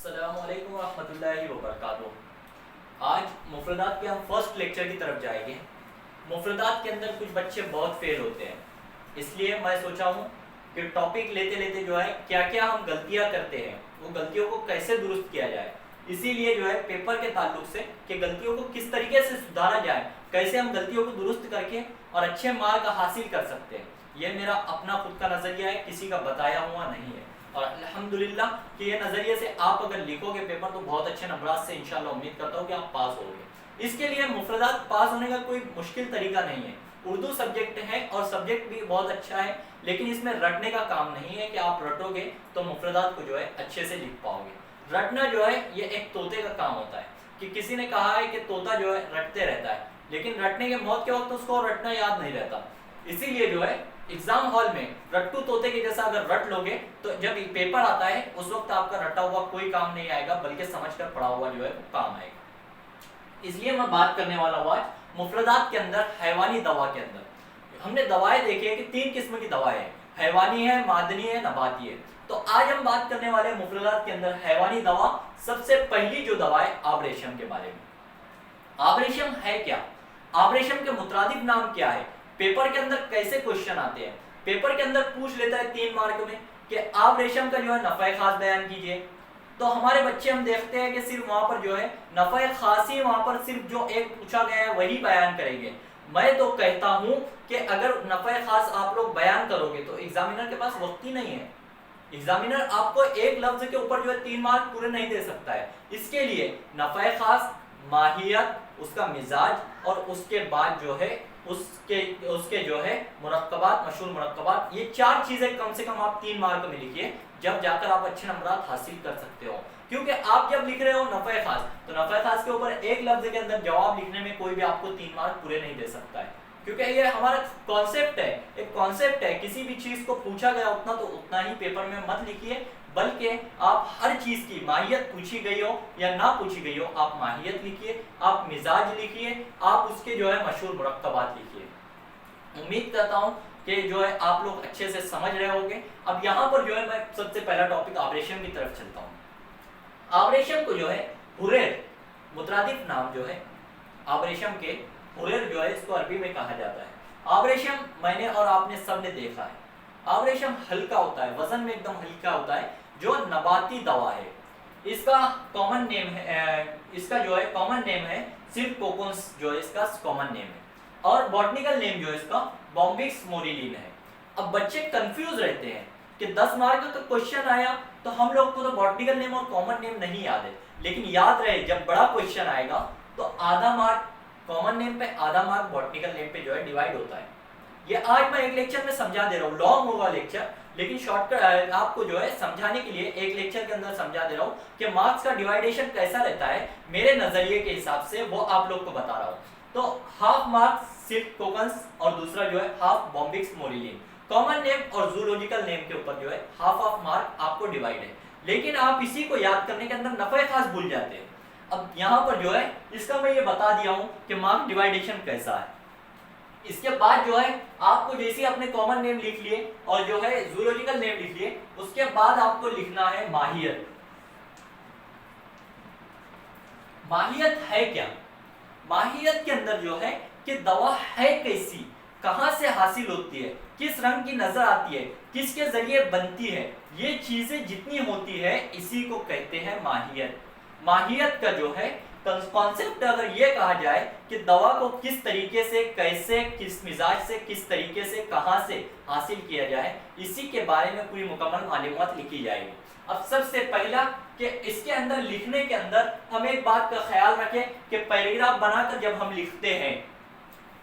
अस्सलामुअलैकुम रहमतुल्लाहि व बरकातुहू। आज मुफरदात के हम फर्स्ट लेक्चर की तरफ जाएंगे। मुफरदात के अंदर कुछ बच्चे बहुत फेल होते हैं, इसलिए मैं सोचा हूँ कि टॉपिक लेते लेते जो है क्या क्या हम गलतियाँ करते हैं वो गलतियों को कैसे दुरुस्त किया जाए, इसीलिए जो है पेपर के ताल्लुक से कि गलतियों को किस तरीके से सुधारा जाए, कैसे हम गलतियों को दुरुस्त करके और अच्छे मार्क हासिल कर सकते हैं। ये मेरा अपना खुद का नज़रिया है, किसी का बताया हुआ नहीं है। और अल्हम्दुलिल्लाह कि ये नज़रिए से आप अगर लिखोगे पेपर तो बहुत अच्छे नंबरात से इंशाल्लाह उम्मीद करता हूँ कि आप पास होगे। इसके लिए मुफरदात पास होने का कोई मुश्किल तरीका नहीं है। उर्दू सब्जेक्ट है और सब्जेक्ट भी बहुत अच्छा है, लेकिन इसमें रटने का काम नहीं है कि आप रटोगे तो मुफरदात को जो है अच्छे से लिख पाओगे। रटना जो है ये एक तोते का काम होता है कि किसी ने कहा है कि तोता जो है रटते रहता है, लेकिन रटने के मौत के वक्त उसको रटना याद नहीं रहता। इसीलिए जो है एग्जाम हॉल में रट्टू तोते के जैसा अगर रट लोगे तो जब पेपर आता है उस वक्त आपका रटा हुआ कोई काम नहीं आएगा, बल्कि समझकर पढ़ा हुआ जो है वो काम आएगा। इसलिए मैं बात करने वाला हूँ आज मुफरदात के अंदर हैवानी दवा के अंदर। हमने दवाएं देखी है कि 3 किस्म की दवाएं हैं, हैवानी है, मादनी है, नबाती है। तो आज हम बात करने वाले मुफरदात के अंदर हैवानी दवा। सबसे पहली जो दवा है आबरेशम के बारे में। आबरेशम है क्या, आबरेशम के मुतरादिफ नाम क्या है, पेपर के अंदर कैसे क्वेश्चन आते हैं। पेपर के अंदर पूछ लेता है 3 मार्क में कि आप रेशम का जो है नफ़े खास बयान कीजिए। तो हमारे बच्चे हम देखते हैं कि सिर्फ वहां पर जो है नफ़े खासी वहां पर सिर्फ जो एक पूछा गया है वही बयान करेंगे। मैं तो कहता हूं कि अगर नफ़े खास आप लोग बयान करोगे तो एग्जामिनर के पास वक्त ही नहीं है। एग्जामिनर आपको एक लफ्ज के ऊपर जो है 3 मार्क पूरे नहीं दे सकता है। इसके लिए नफ़े खास, माहियत, उसका मिजाज और उसके बाद जो है उसके जो है मुरक्कबात, मशहूर मुरक्कबात, ये 4 चीजें कम से कम आप 3 मार्क में लिखिए, जब जाकर आप अच्छे नंबर हासिल कर सकते हो। क्योंकि आप जब लिख रहे हो नफ़े खास तो नफ़े खास के ऊपर एक लफ्ज के अंदर जवाब लिखने में कोई भी आपको 3 मार्क पूरे नहीं दे सकता है, क्योंकि ये हमारा कॉन्सेप्ट है, एक कॉन्सेप्ट है। किसी भी चीज को पूछा गया उतना तो उतना ही पेपर में मत लिखिए, बल्कि आप हर चीज की माहियत पूछी गई हो या ना पूछी गई हो आप माहियत लिखिए, आप मिजाज लिखिए, आप उसके जो है मशहूर मुरक्कबात लिखिए। उम्मीद करता हूं कि जो है आप लोग अच्छे से समझ रहे होंगे। अब यहाँ पर जो है मैं सबसे पहला टॉपिक आबरेशम की तरफ चलता हूँ। आबरेशम को जो है हुरैर, मुतरादिफ नाम जो है आबरेशम के हुरैर जो है इसको अरबी में कहा जाता है। आबरेशम मैंने और आपने सबने देखा है, आबरेशम हल्का होता है, वजन में एकदम हल्का होता है, जो नबाती दवा है। इसका कॉमन नेम है, इसका जो है कॉमन नेम है सिर्फ कोकोन्स, जो है इसका कॉमन नेम है, और बॉटनिकल नेम जो है इसका बॉम्बिक्स मोरिलिन है। अब बच्चे कंफ्यूज रहते हैं कि 10 मार्क का क्वेश्चन आया तो हम लोग को तो बॉटनिकल नेम और कॉमन नेम नहीं याद है, लेकिन याद रहे जब बड़ा क्वेश्चन आएगा तो आधा मार्क कॉमन नेम पे, आधा मार्क बॉटनिकल नेम पे जो है डिवाइड होता है। ये आज मैं एक लेक्चर में समझा दे रहा हूँ, लॉन्ग होगा लेक्चर, लेकिन शॉर्टकट आपको जो है समझाने के लिए एक लेक्चर के अंदर समझा दे रहा हूँ कि मार्क्स का डिवाइडेशन कैसा रहता है मेरे नजरिए के हिसाब से, वो आप लोग को बता रहा हूँ। तो हाफ मार्क्स सिर्फ कोकन्स और दूसरा जो है हाफ बॉम्बिक्स मोरिलिन। कॉमन नेम और जूलॉजिकल नेम के ऊपर जो है हाफ मार्क आपको डिवाइड है, लेकिन आप इसी को याद करने के अंदर नफे खास भूल जाते हैं। अब यहाँ पर जो है इसका मैं ये बता दिया हूँ कि मार्क डिवाइडेशन कैसा है। इसके बाद जो है आपको जैसे अपने कॉमन नेम लिख लिए और जो है जूलॉजिकल नेम लिख लिए, उसके बाद आपको लिखना है माहियत। माहियत है क्या, माहियत के अंदर जो है कि दवा है कैसी, कहां से हासिल होती है, किस रंग की नजर आती है, किसके जरिए बनती है, ये चीजें जितनी होती है इसी को कहते हैं माहियत। माहियत का जो है कॉन्सेप्ट अगर ये कहा जाए कि दवा को किस तरीके से, कैसे, किस मिजाज से, किस तरीके से, कहां से हासिल किया जाए, इसी के बारे में पूरी मुकम्मल मालूमात लिखी जाएगी। अब सबसे पहला कि इसके अंदर लिखने के अंदर हम एक बात का ख्याल रखें कि पैराग्राफ बनाकर जब हम लिखते हैं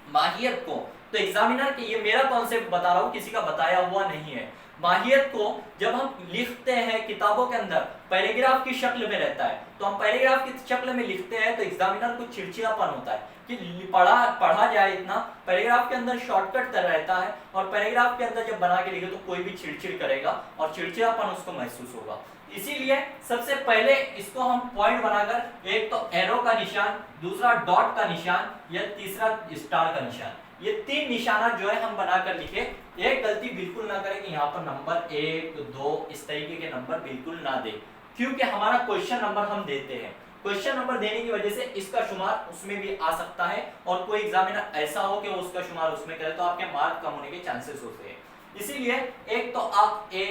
माहियत को, तो एग्जामिनर के, ये मेरा कॉन्सेप्ट बता रहा हूँ, किसी का बताया हुआ नहीं है। माहियत को जब हम लिखते हैं किताबों के अंदर पैराग्राफ की शक्ल में रहता है, तो हम पैराग्राफ की शक्ल में लिखते हैं तो एग्जामिनर को चिड़चिड़ापन होता है कि पढ़ा जाए इतना। पैराग्राफ के अंदर शॉर्टकट रहता है और पैराग्राफ के अंदर जब बना के लिखे तो कोई भी चिड़चिड़ करेगा और चिड़चिड़ापन उसको महसूस होगा। इसीलिए सबसे पहले इसको हम पॉइंट बनाकर, एक तो एरो का निशान, दूसरा डॉट का निशान या तीसरा स्टार का निशान, ये 3 निशाना जो है हम बनाकर लिखे। एक गलती बिल्कुल ना करें कि यहाँ पर नंबर 1 2 इस तरीके के नंबर बिल्कुल ना दे, क्योंकि हमारा क्वेश्चन नंबर हम देते हैं, क्वेश्चन नंबर देने की वजह से इसका शुमार उसमें भी आ सकता है, और कोई एग्जामिनर ऐसा हो कि वो उसका शुमार उसमें करे तो आपके मार्क कम होने के चांसेस होते हैं। इसीलिए एक तो आप ए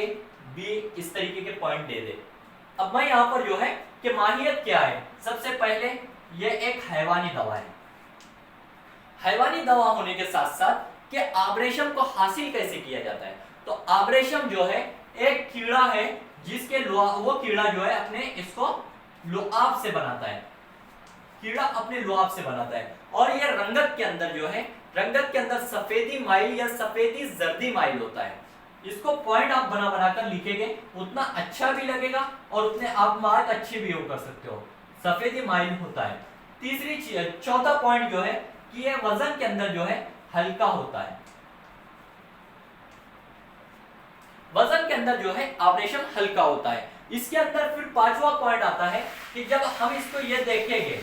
बी इस तरीके के पॉइंट दे दे। अब मैं यहाँ पर जो है कि माहियत क्या है, सबसे पहले ये एक हैवानी दवा है। हैवानी दवा होने के साथ साथ कि आब्रेशम को हासिल कैसे किया जाता है, तो आब्रेशम जो है एक कीड़ा है जिसके वो कीड़ा जो है अपने इसको लुआब से बनाता है, कीड़ा अपने लुआब से बनाता है, और ये रंगत के अंदर जो है, रंगत के अंदर सफेदी माइल या सफेदी जर्दी माइल होता है। इसको पॉइंट आप बना बनाकर लिखेंगे उतना अच्छा भी लगेगा और उतने आप मार्क अच्छे भी हो कर सकते हो। सफेदी माइल होता है। तीसरी चीज, चौथा पॉइंट जो है कि ये वजन के अंदर जो है हल्का होता है, वजन के अंदर जो है आब्रेशन हल्का होता है। इसके अंदर फिर पांचवा पॉइंट आता है कि जब हम इसको ये देखेंगे,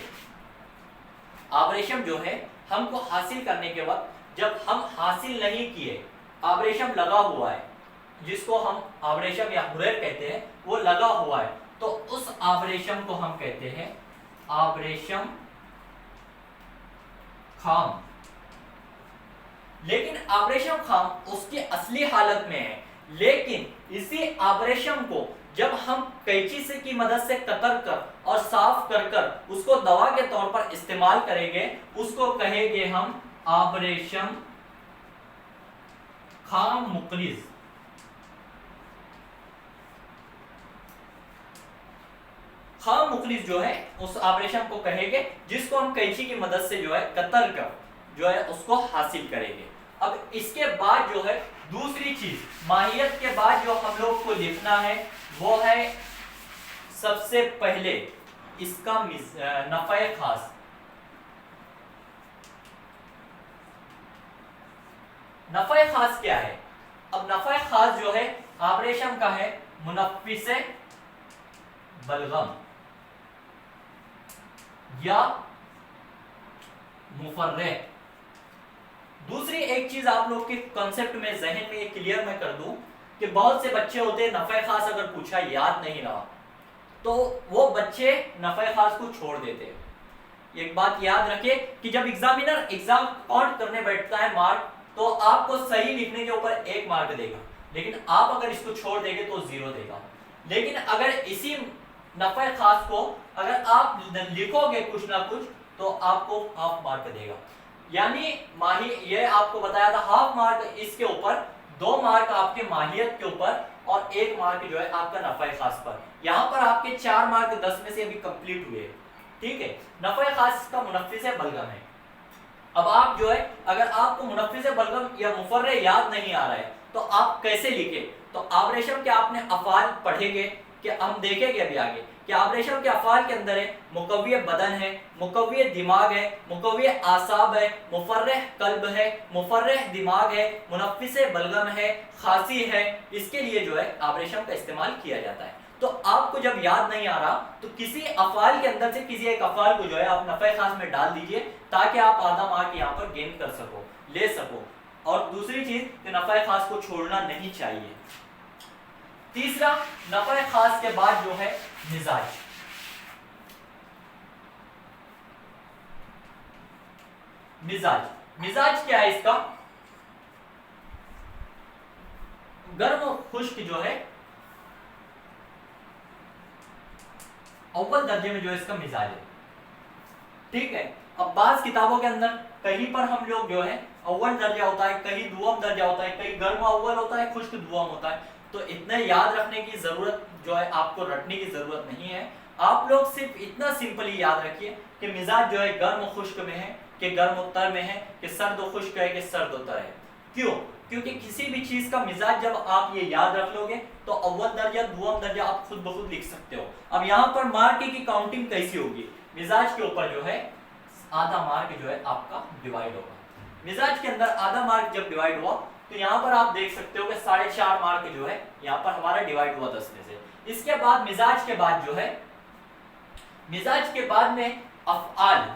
आब्रेशम जो है हमको हासिल करने के वक्त जब हम हासिल नहीं किए, आब्रेशम लगा हुआ है जिसको हम आब्रेशम या हुरैर कहते हैं, वो लगा हुआ है, तो उस आब्रेशम को हम कहते हैं आब्रेशम खाम। लेकिन आब्रेशम खाम उसकी असली हालत में है, लेकिन इसी आब्रेशम को जब हम कैंची से की मदद से कतर कर और साफ कर कर उसको दवा के तौर पर इस्तेमाल करेंगे, उसको कहेंगे हम आब्रेशम खाम मुकलिज। खाम मुकलिज जो है उस आब्रेशम को कहेंगे जिसको हम कैंची की मदद से जो है कतर कर जो है उसको हासिल करेंगे। अब इसके बाद जो है दूसरी चीज, माहियत के बाद जो हम लोग को लिखना है वो है सबसे पहले इसका नफे खास। नफे खास क्या है? अब नफे खास जो है आब्रेशम का है मुनफ्फिस बलगम या मुफर्रह। दूसरी एक चीज आप लोग के कॉन्सेप्ट में जहन में क्लियर मैं कर दूं कि बहुत से बच्चे होते हैं नफे खास अगर पूछा याद नहीं रहा तो वो बच्चे नफे खास को छोड़ देते हैं। एक बात याद रखिए कि जब एग्जामिनर एग्जाम काउंट करने बैठता है मार्क, तो आपको सही लिखने के ऊपर 1 मार्क देगा, लेकिन आप अगर इसको छोड़ देंगे तो 0 देगा। लेकिन अगर इसी नफे खास को अगर आप लिखोगे कुछ ना कुछ तो आपको हाफ मार्क देगा। यानी माही ये आपको बताया था हाफ मार्क इसके ऊपर, 2 मार्क आपके माहियत के ऊपर और 1 मार्क जो है आपका नफे खास पर। यहाँ पर आपके 4 मार्क 10 में से अभी कंप्लीट हुए, ठीक है। नफे खास का मुनफ्फिस बलगम है। अब आप जो है अगर आपको मुनफ्फिस बलगम या मुफर्रह याद नहीं आ रहा है तो आप कैसे लिखे, तो आब्रेशम के आपने अफाल पढ़ेंगे कि हम देखेंगे अभी आगे कि आब्रेशम के अफाल के अंदर है मुकव्विय बदन है, मुकव्विय दिमाग है, मुकव्विय आसाब है, मुफर्रह कल्ब है, मुफर्रह दिमाग है, मुनफ्फिस बलगम है, खांसी है। इसके लिए जो है आब्रेशम का इस्तेमाल किया जाता है। तो आपको जब याद नहीं आ रहा तो किसी अफाल के अंदर से किसी एक अफाल को जो है आप नफे खास में डाल दीजिए ताकि आप आधा मार्क यहाँ पर गेन कर सको, ले सको। और दूसरी चीज कि नफे खास को छोड़ना नहीं चाहिए। तीसरा, नफे खास के बाद जो है मिजाज। मिजाज क्या है इसका? गर्म खुश्क जो है अव्वल दर्जे में जो इसका मिजाज है, ठीक है। अब बाज किताबों के अंदर कहीं पर हम लोग जो है अव्वल दर्जा होता है, कहीं दुआम दर्जा होता है, कहीं गर्म अव्वल होता है, खुश्क दुआम होता है। तो इतने याद रखने की जरूरत जो है आपको रटने की जरूरत नहीं है। आप लोग सिर्फ इतना सिंपली याद रखिए कि मिजाज जो है गर्म खुश्क में है कि गर्म उत्तर में है कि सर्द खुश्क है कि सर्द उत्तर है। क्यों? क्योंकि किसी भी चीज का मिजाज जब आप ये याद रख लोगे तो अव्वल दर्जा दुआम दर्जा आप खुद ब खुद लिख सकते हो। अब यहाँ पर मार्क की काउंटिंग कैसी होगी? मिजाज के ऊपर जो है आधा मार्क जो है आपका डिवाइड होगा। मिजाज के अंदर आधा मार्क जब डिवाइड हुआ तो यहाँ पर आप देख सकते हो कि 4.5 मार्क जो है यहाँ पर हमारा डिवाइड हुआ 10 में से। इसके बाद मिजाज के बाद जो है, मिजाज के बाद में अफआल।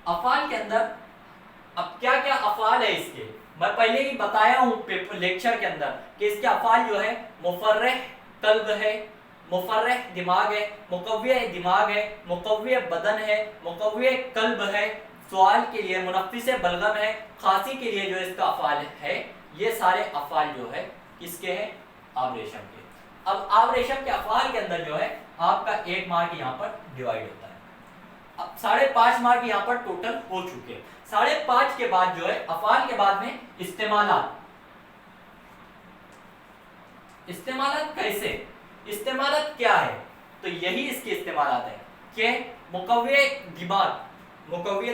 अफआल के अंदर अब क्या क्या अफआल है इसके? मैं पहले ही बताया हूँ लेक्चर के अंदर कि इसके अफाल जो है मुफर्रह कल्ब है, मुफर्रह दिमाग है, मुकव्वे दिमाग है, मुकव्वे बदन है, मुकव्वे कल्ब है, सवाल के लिए मुनफ्फिस बलगम है, खांसी के लिए जो इसका अफाल है, ये सारे अफाल जो है किसके हैं? आब रेशम के। अब आब रेशम के अफाल के अंदर जो है आपका 1 मार्क यहाँ पर डिवाइड होता है। अब 5.5 मार्क यहाँ पर टोटल हो चुके हैं। 5.5 के बाद जो है अफाल के बाद में इस्तेमालात। इस्तेमालात कैसे? इस्तेमालात क्या है? तो यही इसके इस्तेमालात है कि मुकव्वे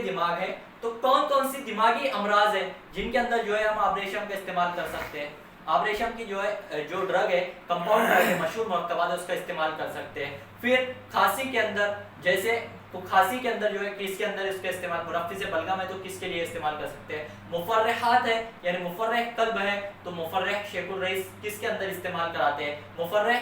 दिमाग है, तो कौन कौन सी दिमागी अमराज है जिनके अंदर जो है हम आबरेशम का इस्तेमाल कर सकते हैं। आबरेशम की जो है जो ड्रग है, कंपाउंड ड्रग है, मशहूर मुरक्कबात है, उसका इस्तेमाल कर सकते हैं। फिर खांसी के अंदर जैसे तो खांसी के अंदर जो है किसके अंदर इसका इस्तेमाल, मुनफ्फिस बलगम है तो किसके लिए इस्तेमाल कर सकते हैं? मुफर्रहात है यानी मुफर्रह कल्ब है तो मुफर्रह शेकुर रईस किसके अंदर इस्तेमाल कराते हैं? मुफर्रह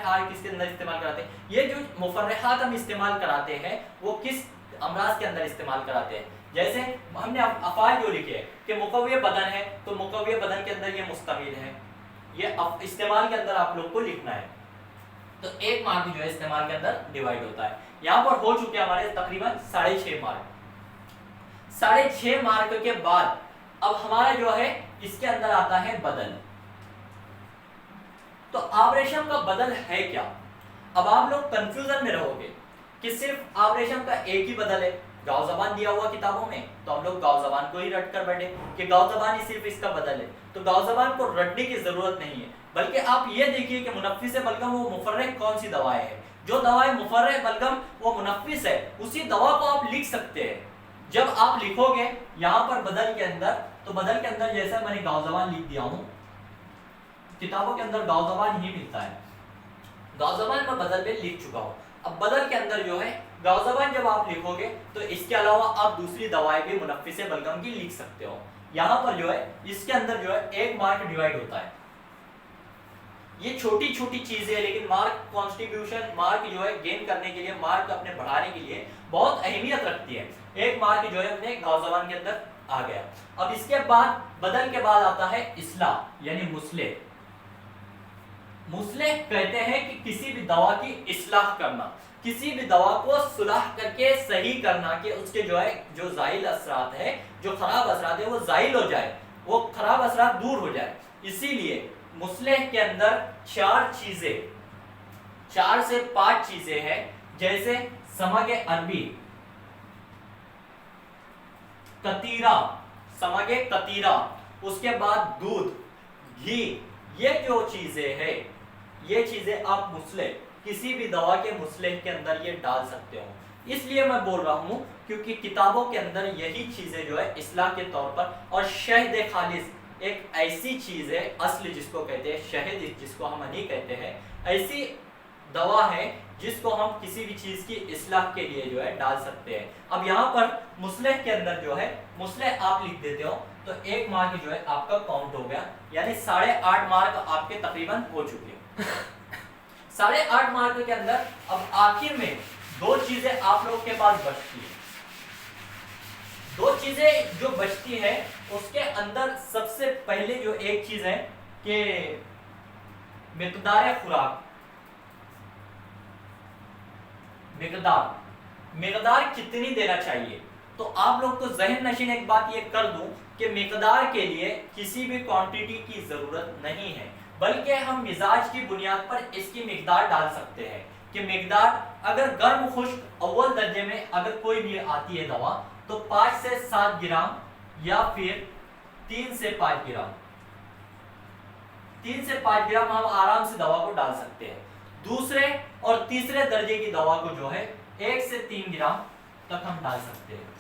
हार किसके अंदर इस्तेमाल कराते हैं? ये जो मुफर्रहात हम इस्तेमाल कराते हैं वो किस अमराज के अंदर इस्तेमाल कराते हैं? जैसे हमने अफाल जो लिखे हैं कि मुकव्वे बदन है तो मुकव्वे बदन के अंदर ये मुस्तमिल है, ये इस्तेमाल के अंदर आप लोग को लिखना है। तो 1 मार्क जो है इस्तेमाल के अंदर डिवाइड होता है। यहाँ पर हो चुके हमारे तकरीबन 6.5 मार्क। 6.5 मार्क के बाद अब हमारा जो है इसके अंदर आता है बदल। तो आबरेशम का बदल है क्या? अब आप लोग कंफ्यूजन में रहोगे कि सिर्फ आबरेशम का एक ही बदल है। गाँव जबान दिया हुआ किताबों में तो हम लोग गाँव जबान को ही रट कर बैठे कि गाँव जबान ही सिर्फ इसका बदल है। तो गाँव जबान को रटने की जरूरत नहीं है, बल्कि आप ये देखिए कि मुनफ्फिस बलगम वो मुफर्रह कौन सी दवाएं है। जो दवाएं मुफर्रह बलगम वो मुनफ्फिस है, उसी दवा को आप लिख सकते हैं। जब आप लिखोगे यहाँ पर बदल के अंदर, तो बदल के अंदर जैसा मैंने गाँव जबान लिख दिया हूँ, किताबों के अंदर गाँव जबान ही मिलता है, गाँव जबान में बदल में लिख चुका हूँ। अब बदल के अंदर जो है गाँव जबान जब आप लिखोगे तो इसके अलावा आप दूसरी दवाएं भी मुनफ्फिस बलगम की लिख सकते हो। यहाँ पर जो है इसके अंदर जो है 1 मार्क डिवाइड होता है। ये छोटी छोटी चीजें है लेकिन मार्क कॉन्स्टिट्यूशन मार्क जो है गेन करने के लिए, मार्क अपने बढ़ाने के लिए बहुत अहमियत रखती है। 1 मार्क जो है अपने गाँव जबान के अंदर आ गया। अब इसके बाद बदल के बाद आता है इस्लाह यानी मुस्ले। मुस्ले कहते हैं कि किसी भी दवा की इस्लाह करना, किसी भी दवा को सुलह करके सही करना कि उसके जो है जो जाइल असरात है, जो खराब असरात है वो जाइल हो जाए, वो खराब असरात दूर हो जाए। इसीलिए मुस्लिह के अंदर 4 चीजें, 4 से 5 चीजें हैं, जैसे समगे अरबी, कतीरा, समगे कतीरा, उसके बाद दूध, घी, ये जो चीजें हैं ये चीजें आप मुस्लिह किसी भी दवा के मुस्लिह के अंदर ये डाल सकते हो। इसलिए मैं बोल रहा हूँ क्योंकि किताबों के अंदर यही चीजें जो है इस्लाह के तौर पर, और शहद खालिस एक ऐसी चीज है, असली जिसको कहते हैं शहद, जिसको हम हनी कहते हैं, ऐसी दवा है जिसको हम किसी भी चीज की इस्लाह के लिए जो है डाल सकते हैं। अब यहाँ पर मुस्लिह के अंदर जो है मुस्लिह आप लिख देते हो तो 1 मार्क जो है आपका काउंट हो गया, यानी 8.5 मार्क आपके तकरीबन हो चुके हैं। 8.5 मार्क के अंदर अब आखिर में 2 चीजें आप लोग के पास बचती है। 2 चीजें जो बचती है उसके अंदर सबसे पहले जो एक चीज है कि मिकदार खुराक, मिकदार कितनी देना चाहिए। तो आप लोग को जहन नशीन एक बात ये कर दूं कि मिकदार के लिए किसी भी क्वांटिटी की जरूरत नहीं है, बल्कि हम मिजाज की बुनियाद पर इसकी मिकदार डाल सकते हैं कि मिकदार अगर गर्म खुश्क अव्वल दर्जे में अगर कोई भी आती है दवा तो 5 से 7 ग्राम या फिर 3 से 5 ग्राम, 3 से 5 ग्राम हम आराम से दवा को डाल सकते हैं। दूसरे और तीसरे दर्जे की दवा को जो है 1 से 3 ग्राम तक हम डाल सकते हैं।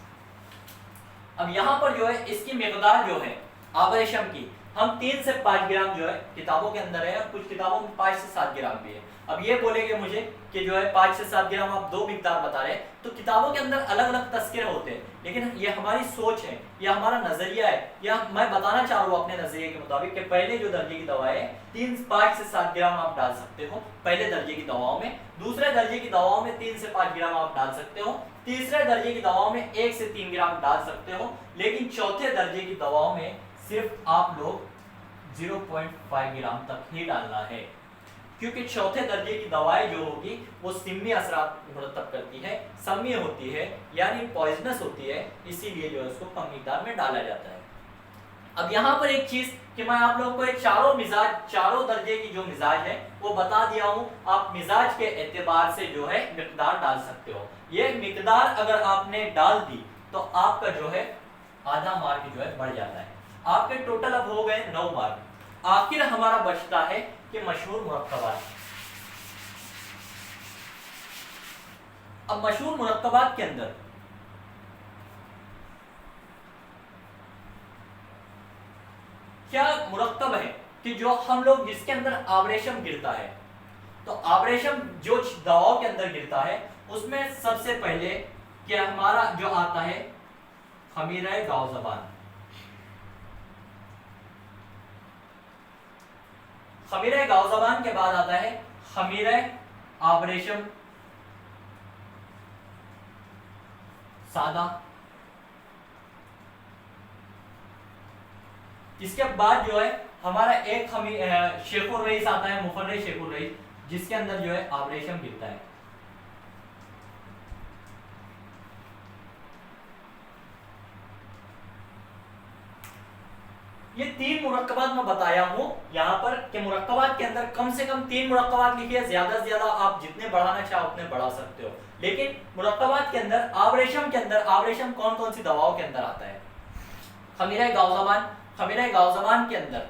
अब यहाँ पर जो है इसकी मिकदार जो है आबरेशम की हम 3 से 5 ग्राम जो है किताबों के अंदर है, और कुछ किताबों में 5 से 7 ग्राम भी है। अब ये बोलेंगे मुझे कि जो है 5 से 7 ग्राम आप दो मिकदार बता रहे हैं, तो किताबों के अंदर अलग अलग तस्करे होते हैं, लेकिन ये हमारी सोच है, ये हमारा नजरिया है, या मैं बताना चाह रहा हूँ अपने नजरिए के मुताबिक कि पहले जो दर्जे की दवा है 5 से 7 ग्राम आप डाल सकते हो पहले दर्जे की दवाओं में, दूसरे दर्जे की दवाओं में 3 से 5 ग्राम आप डाल सकते हो, तीसरे दर्जे की दवाओं में 1 से 3 ग्राम डाल सकते हो, लेकिन चौथे दर्जे की दवाओं में सिर्फ आप लोग 0.5 ग्राम तक ही डालना है, क्योंकि चौथे दर्जे की दवाएं जो होगी वो सिमी असरात मुरतब करती है, सम्य होती है, यानी पॉइजनस होती है, इसीलिए जो है उसको कम मिकदार में डाला जाता है। अब यहाँ पर एक चीज कि मैं आप लोगों को एक चारों दर्जे की जो मिजाज है वो बता दिया हूँ, आप मिजाज के एतबार से जो है मिकदार डाल सकते हो। ये मिकदार अगर आपने डाल दी तो आपका जो है आधा मार्क जो है बढ़ जाता है, आपके टोटल अब हो गए 9 मार्क। आखिर हमारा बचता है कि मशहूर मुरक्कबात। अब मशहूर मुरक्कबात के अंदर क्या मुरक्कब है कि जो हम लोग जिसके अंदर आबरेशम गिरता है, तो आबरेशम जो दवाओं के अंदर गिरता है उसमें सबसे पहले क्या हमारा जो आता है खमीरा गाउज़बान। खमीरा गाउज़बान के बाद आता है खमीरा आबरेशम सादा। इसके बाद जो है हमारा एक शेखुर रईस आता है, मुफर्रे शेखुर रईस, जिसके अंदर जो है आबरेशम गिरता है। ये 3 मुरक्कबात मैं बताया हूं यहाँ पर कि मुरक्कबात के अंदर कम से कम 3 मुरक्कबात लिखिए, ज्यादा से ज्यादा आप जितने बढ़ाना चाहो उतने बढ़ा सकते हो। लेकिन मुरक्कबात के अंदर आबरेशम कौन कौन सी दवाओं के अंदर आता है? खमीरा गाउज़बान के अंदर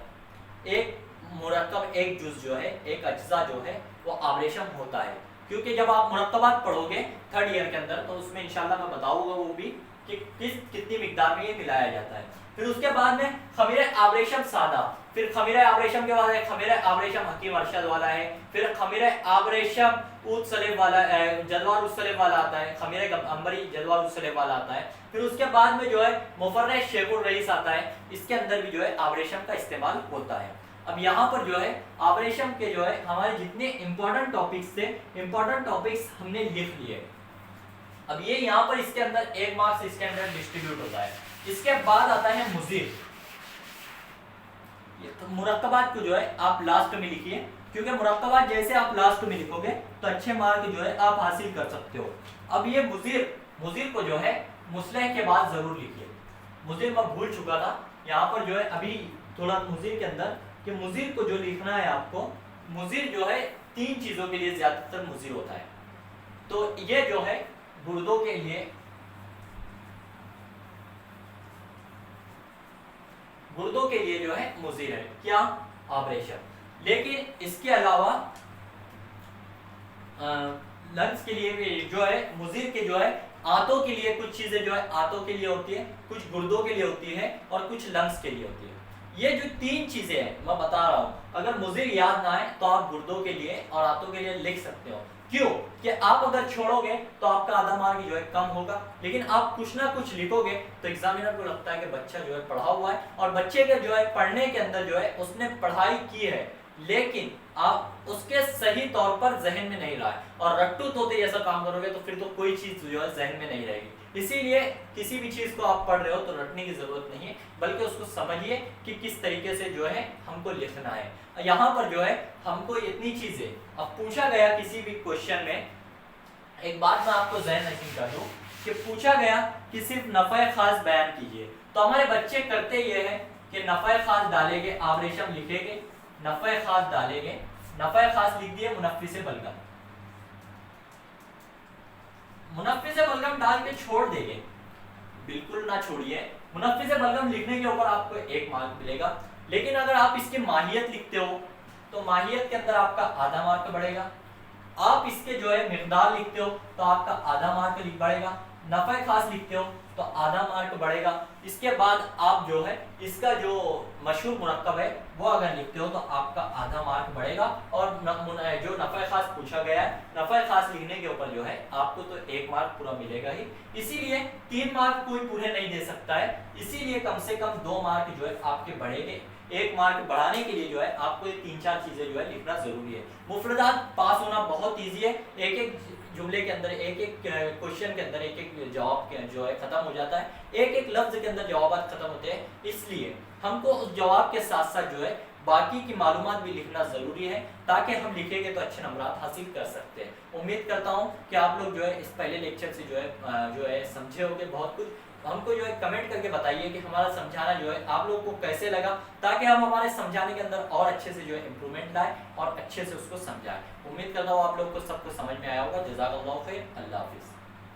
एक मुरक्कब, एक जुज जो है, एक अज्जा जो है वो आबरेशम होता है, क्योंकि जब आप मुरक्कबात पढ़ोगे 3rd ईयर के अंदर तो उसमें इंशाल्लाह मैं बताऊंगा वो भी कि कितनी मिकदार में ये मिलाया जाता है। फिर उसके बाद में खमीरा आबरेशम सादा, फिर खमीरा आबरेशम के बाद है खमीरा आबरेशम हकीम अरशद वाला है, फिर खमीरा आबरेशम ऊद सलेब वाला जदवार उस सलेब वाला आता है, खमीरा अंबरी जदवार उस सलेब वाला आता है। फिर उसके बाद में जो है मुफर्रे शेखुर रईस आता है, इसके अंदर भी जो है आबरेशम का इस्तेमाल होता है। अब यहाँ पर जो है आबरेशम के जो है हमारे जितने इंपॉर्टेंट टॉपिक्स थे, इंपॉर्टेंट टॉपिक्स हमने लिख लिए। अब ये यहाँ पर इसके अंदर 1 मार्क्स इसके अंदर डिस्ट्रीब्यूट होता है। इसके बाद आता है मुजीर। तो मुरक्कबात को जो है आप लास्ट में लिखिए, क्योंकि मुरक्कबात जैसे आप लास्ट में लिखोगे तो अच्छे मार्क जो है आप हासिल कर सकते हो। अब ये मुजीर को जो है मुस्लह के बाद जरूर लिखिए। मुजीर मैं भूल चुका था, यहाँ पर जो है अभी थोड़ा मुजीर के अंदर कि मुजीर को जो लिखना है आपको, मुजीर जो है 3 चीजों के लिए ज्यादातर मुजीर होता है। तो ये जो है गुर्दों के लिए जो है मुजीर है, क्या? आबरेशम। लेकिन इसके अलावा लंग्स के लिए भी जो है मुजीर के जो है आंतों के लिए कुछ चीजें जो है आंतों के लिए होती है, कुछ गुर्दों के लिए होती है और कुछ लंग्स के लिए होती है। ये जो 3 चीजें हैं मैं बता रहा हूं, अगर मुजीर याद ना आए तो आप गुर्दों के लिए और आंतों के लिए लिख सकते हो। क्यों? कि आप अगर छोड़ोगे तो आपका आधा मार्क जो है कम होगा, लेकिन आप कुछ ना कुछ लिखोगे तो एग्जामिनर को लगता है कि बच्चा जो है पढ़ा हुआ है, और बच्चे के जो है पढ़ने के अंदर जो है उसने पढ़ाई की है, लेकिन आप उसके सही तौर पर जहन में नहीं रहा है, और रट्टू तोते ऐसा काम करोगे तो फिर तो कोई चीज जो है जहन में नहीं रहेगी। इसीलिए किसी भी चीज को आप पढ़ रहे हो तो रटने की जरूरत नहीं है, बल्कि उसको समझिए कि किस तरीके से जो है हमको लिखना है। यहाँ पर जो है हमको इतनी चीजें अब पूछा गया किसी भी क्वेश्चन में, एक बात मैं आपको ज़हन नशीन कर दूं कि पूछा गया कि सिर्फ नफ़े खास बयान कीजिए, तो हमारे बच्चे करते ये हैं कि नफ़े खास डालेंगे, आबरेशम लिखेंगे, नफ़े खास डालेंगे, नफ़े खास लिख दिए, मुनफ़्फ़िस बलगम, मुनफ़्फ़िस बलगम डाल के छोड़ देंगे, बिल्कुल ना छोड़िए। मुनफ़्फ़िस बलगम लिखने के ऊपर आपको 1 मार्क मिलेगा, लेकिन अगर आप इसकी माहियत लिखते हो तो माहियत के अंदर आपका आधा मार्क बढ़ेगा। आप इसके जो है मिक़दार लिखते हो तो आपका आधा मार्क बढ़ेगा। नफा खास लिखते हो तो आधा मार्क बढ़ेगा। इसके बाद आप जो है इसका जो मशहूर मुरक्कब है वो अगर लिखते हो तो आपका आधा मार्क बढ़ेगा। और जो नफा खास पूछा गया है, नफा खास लिखने के ऊपर जो है आपको तो 1 मार्क पूरा मिलेगा ही। इसीलिए 3 मार्क कोई पूरे नहीं दे सकता है, इसीलिए कम से कम 2 मार्क जो है आपके बढ़ेंगे। 1 मार्क बढ़ाने के लिए जो है आपको ये 3-4 चीजें जो है लिखना जरूरी है। मुफरदात पास होना बहुत ईजी है, एक एक जुमले के अंदर, एक एक क्वेश्चन के अंदर एक एक जवाब जो है खत्म हो जाता है, एक एक लफ्ज के अंदर जवाब खत्म होते हैं। इसलिए हमको उस जवाब के साथ साथ जो है बाकी की मालूमात भी लिखना जरूरी है, ताकि हम लिखेंगे तो अच्छे नंबरात हासिल कर सकते हैं। उम्मीद करता हूँ कि आप लोग जो है इस पहले लेक्चर से जो है समझे होंगे बहुत कुछ। हमको जो है कमेंट करके बताइए कि हमारा समझाना जो है आप लोगों को कैसे लगा, ताकि हम हमारे समझाने के अंदर और अच्छे से जो है इम्प्रूवमेंट लाए और अच्छे से उसको समझाएं। उम्मीद करता हूँ आप लोग को सबको समझ में आया होगा। जज़ाकल्लाहु खैर, अल्लाह हाफिज़।